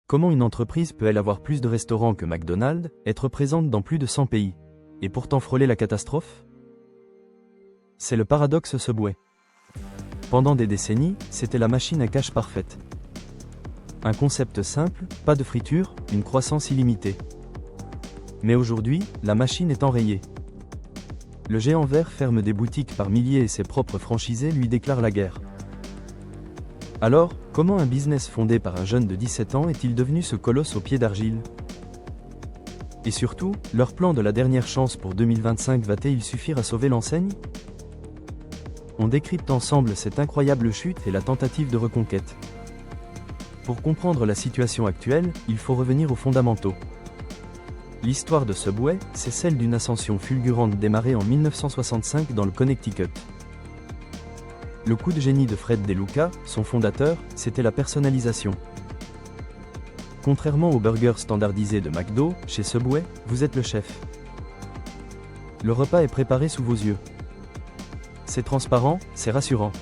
Comment une entreprise peut-elle avoir plus de restaurants que McDonald's, être présente dans plus de 100 pays, et pourtant frôler la catastrophe? C'est le paradoxe Subway. Pendant des décennies, c'était la machine à cash parfaite. Un concept simple, pas de friture, une croissance illimitée. Mais aujourd'hui, la machine est enrayée. Le géant vert ferme des boutiques par milliers et ses propres franchisés lui déclarent la guerre. Alors, comment un business fondé par un jeune de 17 ans est-il devenu ce colosse aux pieds d'argile? Et surtout, leur plan de la dernière chance pour 2025 va-t-il suffire à sauver l'enseigne? On décrypte ensemble cette incroyable chute et la tentative de reconquête. Pour comprendre la situation actuelle, il faut revenir aux fondamentaux. L'histoire de Subway, c'est celle d'une ascension fulgurante démarrée en 1965 dans le Connecticut. Le coup de génie de Fred DeLuca, son fondateur, c'était la personnalisation. Contrairement aux burgers standardisés de McDo, chez Subway, vous êtes le chef. Le repas est préparé sous vos yeux. C'est transparent, c'est rassurant.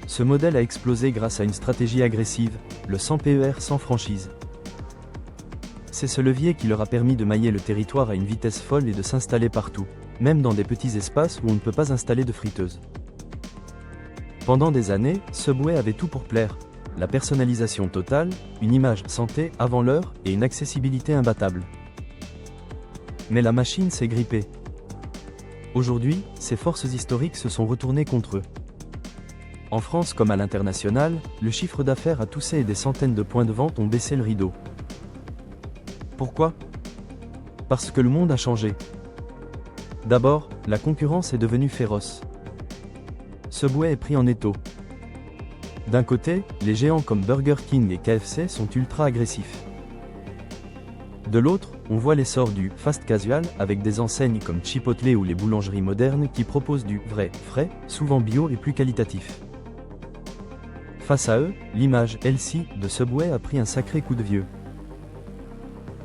Ce modèle a explosé grâce à une stratégie agressive, le 100 PER sans franchise. C'est ce levier qui leur a permis de mailler le territoire à une vitesse folle et de s'installer partout, même dans des petits espaces où on ne peut pas installer de friteuse. Pendant des années, Subway avait tout pour plaire. La personnalisation totale, une image santé avant l'heure et une accessibilité imbattable. Mais la machine s'est grippée. Aujourd'hui, ces forces historiques se sont retournées contre eux. En France comme à l'international, le chiffre d'affaires a toussé et des centaines de points de vente ont baissé le rideau. Pourquoi? Parce que le monde a changé. D'abord, la concurrence est devenue féroce. Subway est pris en étau. D'un côté, les géants comme Burger King et KFC sont ultra agressifs. De l'autre, on voit l'essor du fast casual avec des enseignes comme Chipotle ou les boulangeries modernes qui proposent du vrai, frais, souvent bio et plus qualitatif. Face à eux, l'image healthy de Subway a pris un sacré coup de vieux.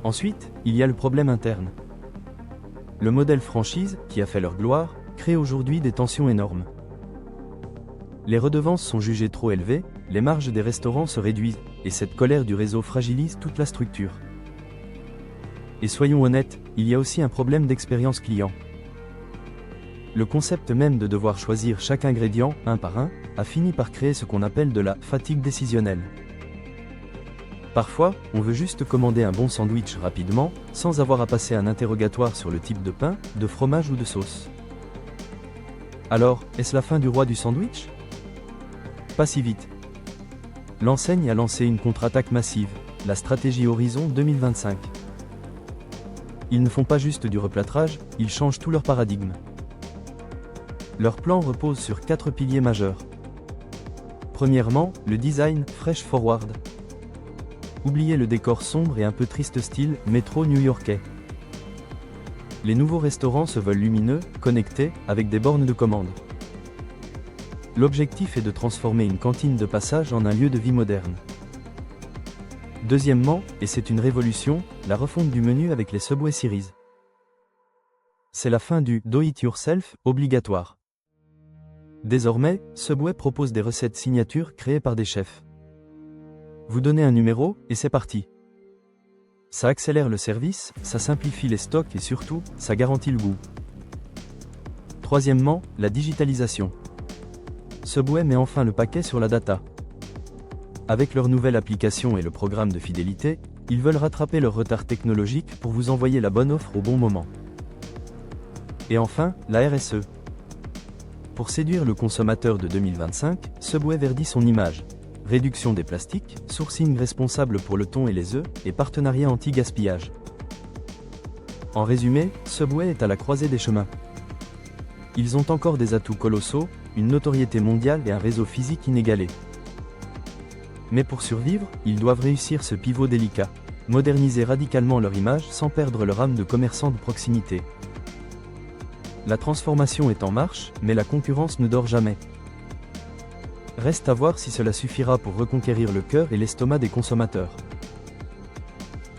Ensuite, il y a le problème interne. Le modèle franchise, qui a fait leur gloire, crée aujourd'hui des tensions énormes. Les redevances sont jugées trop élevées, les marges des restaurants se réduisent, et cette colère du réseau fragilise toute la structure. Et soyons honnêtes, il y a aussi un problème d'expérience client. Le concept même de devoir choisir chaque ingrédient, un par un, a fini par créer ce qu'on appelle de la fatigue décisionnelle. Parfois, on veut juste commander un bon sandwich rapidement, sans avoir à passer un interrogatoire sur le type de pain, de fromage ou de sauce. Alors, est-ce la fin du roi du sandwich? Pas si vite. L'enseigne a lancé une contre-attaque massive, la stratégie Horizon 2025. Ils ne font pas juste du replâtrage, ils changent tout leur paradigme. Leur plan repose sur 4 piliers majeurs. Premièrement, le design fresh forward. Oubliez le décor sombre et un peu triste style métro new-yorkais. Les nouveaux restaurants se veulent lumineux, connectés, avec des bornes de commande. L'objectif est de transformer une cantine de passage en un lieu de vie moderne. Deuxièmement, et c'est une révolution, la refonte du menu avec les Subway Series. C'est la fin du do-it-yourself obligatoire. Désormais, Subway propose des recettes signatures créées par des chefs. Vous donnez un numéro, et c'est parti. Ça accélère le service, ça simplifie les stocks et surtout, ça garantit le goût. Troisièmement, la digitalisation. Subway met enfin le paquet sur la data. Avec leur nouvelle application et le programme de fidélité, ils veulent rattraper leur retard technologique pour vous envoyer la bonne offre au bon moment. Et enfin, la RSE. Pour séduire le consommateur de 2025, Subway verdit son image. Réduction des plastiques, sourcing responsable pour le thon et les œufs, et partenariat anti-gaspillage. En résumé, Subway est à la croisée des chemins. Ils ont encore des atouts colossaux, une notoriété mondiale et un réseau physique inégalé. Mais pour survivre, ils doivent réussir ce pivot délicat, moderniser radicalement leur image sans perdre leur âme de commerçant de proximité. La transformation est en marche, mais la concurrence ne dort jamais. Reste à voir si cela suffira pour reconquérir le cœur et l'estomac des consommateurs.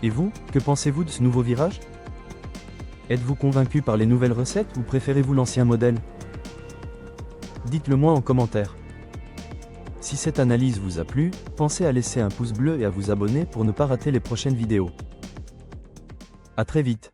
Et vous, que pensez-vous de ce nouveau virage? Êtes-vous convaincu par les nouvelles recettes ou préférez-vous l'ancien modèle? Dites-le moi en commentaire. Si cette analyse vous a plu, pensez à laisser un pouce bleu et à vous abonner pour ne pas rater les prochaines vidéos. À très vite.